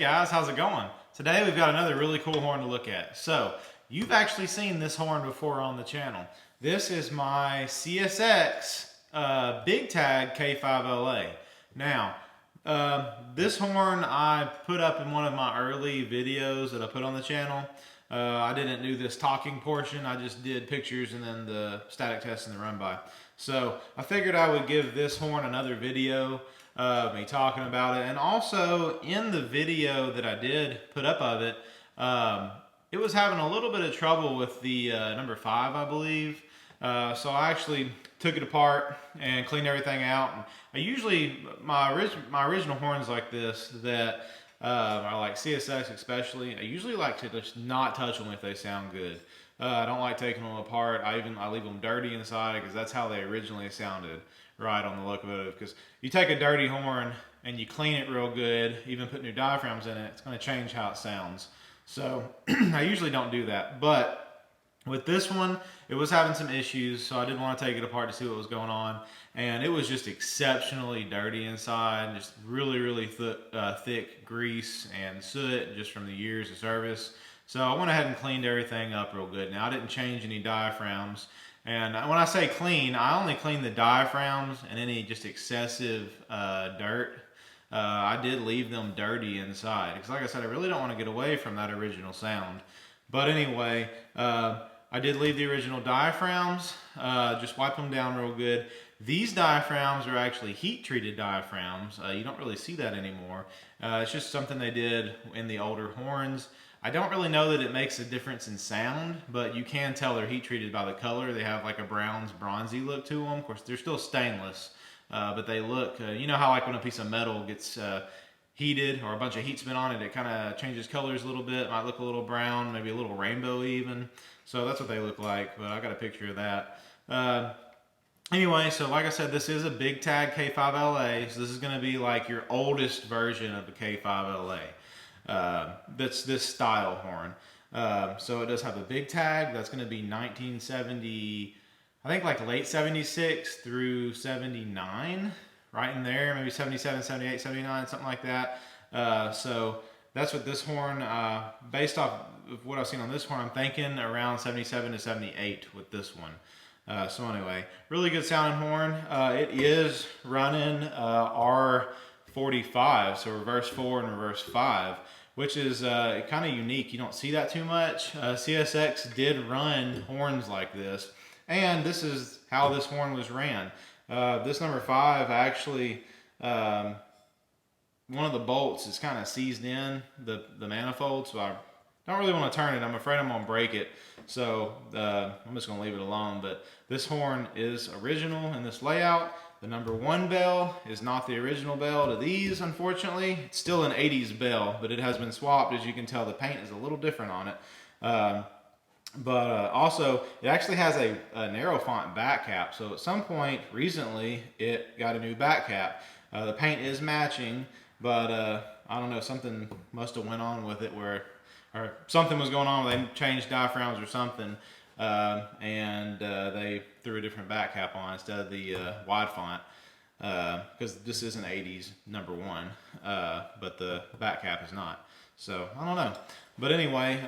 guys, how's it going? Today we've got another really cool horn to look at. So, you've actually seen this horn before on the channel. This is my CSX Big Tag K5LA. Now, this horn I put up in one of my early videos that I put on the channel. I didn't do this talking portion, I just did pictures and then the static test and the run by. So I figured I would give this horn another video of me talking about it. And also in the video that I did put up of it, it was having a little bit of trouble with the number 5, I believe. So I actually took it apart and cleaned everything out. And I usually, my original horns like this that are like CSX especially, I usually like to just not touch them if they sound good. I don't like taking them apart. I leave them dirty inside because that's how they originally sounded right on the locomotive. Because you take a dirty horn and you clean it real good, even put new diaphragms in it, it's going to change how it sounds. So I usually don't do that. But with this one, it was having some issues, so I did want to take it apart to see what was going on. And it was just exceptionally dirty inside, just really thick grease and soot just from the years of service. So I went ahead and cleaned everything up real good. Now I didn't change any diaphragms. And when I say clean, I only clean the diaphragms and any just excessive dirt. I did leave them dirty inside. Because like I said, I really don't want to get away from that original sound. But anyway, I did leave the original diaphragms, just wipe them down real good. These diaphragms are actually heat-treated diaphragms. You don't really see that anymore. It's just something they did in the older horns. I don't really know that it makes a difference in sound, but you can tell they're heat-treated by the color. They have like a bronzy look to them. Of course, they're still stainless, but they look, you know how like when a piece of metal gets heated or a bunch of heat's been on it, it kind of changes colors a little bit. It might look a little brown, maybe a little rainbow even. So that's what they look like, but I got a picture of that. Anyway, so like I said, this is a Big Tag K5LA. So this is going to be like your oldest version of the K5LA. That's this style horn. So it does have a big tag. That's going to be 1970, I think like late 76 through 79, right in there, maybe 77, 78, 79, something like that. So that's what this horn, based off of what I've seen on this horn, I'm thinking around 77 to 78 with this one. So anyway, really good sounding horn. It is running R45, so reverse 4 and reverse 5, which is kind of unique. You don't see that too much. CSX did run horns like this, and this is how this horn was ran. This number 5 actually, one of the bolts is kind of seized in the manifold, so I don't really want to turn it. I'm afraid I'm going to break it, so I'm just going to leave it alone. But this horn is original in this layout. The number 1 bell is not the original bell to these, unfortunately. It's still an 80s bell, but it has been swapped. As you can tell, the paint is a little different on it. Also, it actually has a narrow font back cap. So at some point recently, it got a new back cap. The paint is matching, but I don't know, something must have went on with it or something was going on. They changed diaphragms or something. And they threw a different back cap on instead of the wide font, because this is an 80s number 1, but the back cap is not. So I don't know, but anyway,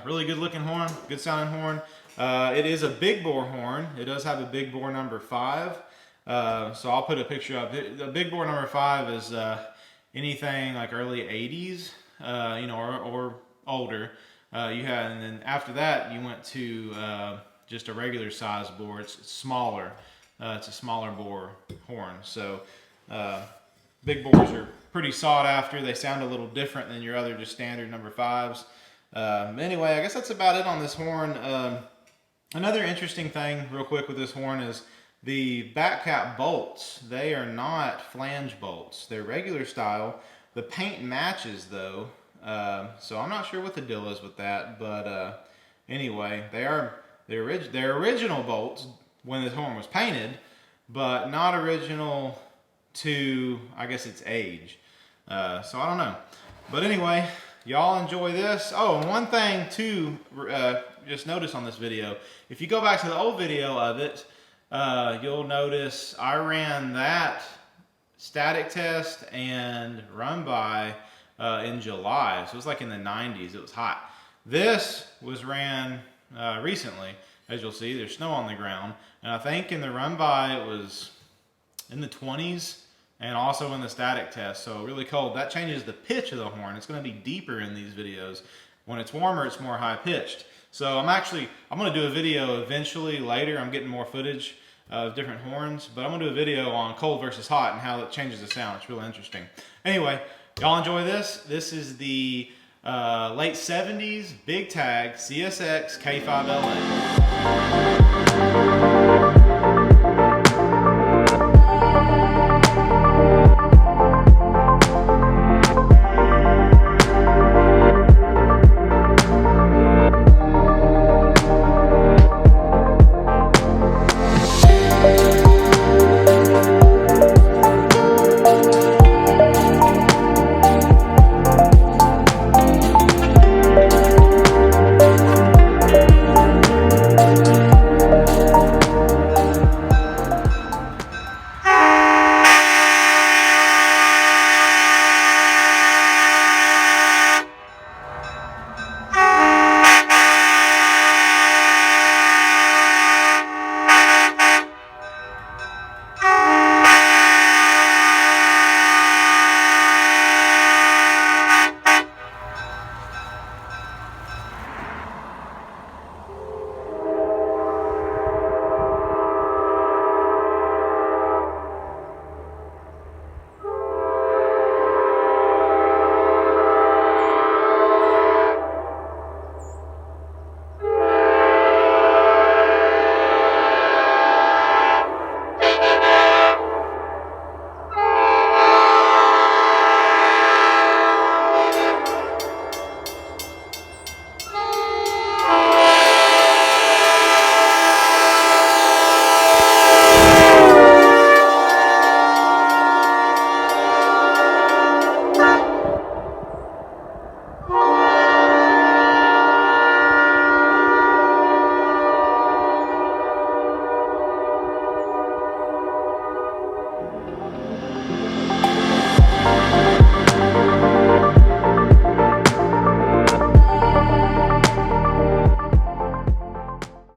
really good looking horn, good sounding horn. It is a big bore horn. It does have a big bore number 5, so I'll put a picture of it. The big bore number 5 is anything like early 80s, you know, or older. And then after that, you went to just a regular size bore. It's smaller. It's a smaller bore horn. So big bores are pretty sought after. They sound a little different than your other just standard number 5s. Anyway, I guess that's about it on this horn. Another interesting thing real quick with this horn is the back cap bolts. They are not flange bolts. They're regular style. The paint matches though. So I'm not sure what the deal is with that, but anyway, they're original bolts when this horn was painted, but not original to, I guess, its age. So I don't know. But anyway, y'all enjoy this. Oh, and one thing too, just notice on this video, if you go back to the old video of it, you'll notice I ran that static test and run by in July. So it was like in the 90s. It was hot. This was ran recently. As you'll see, there's snow on the ground. And I think in the run by it was in the 20s and also in the static test. So really cold. That changes the pitch of the horn. It's going to be deeper in these videos. When it's warmer, it's more high pitched. So I'm going to do a video eventually later. I'm getting more footage of different horns, but I'm going to do a video on cold versus hot and how it changes the sound. It's really interesting. Anyway, y'all enjoy this. This is the late 70s Big Tag CSX K5LA.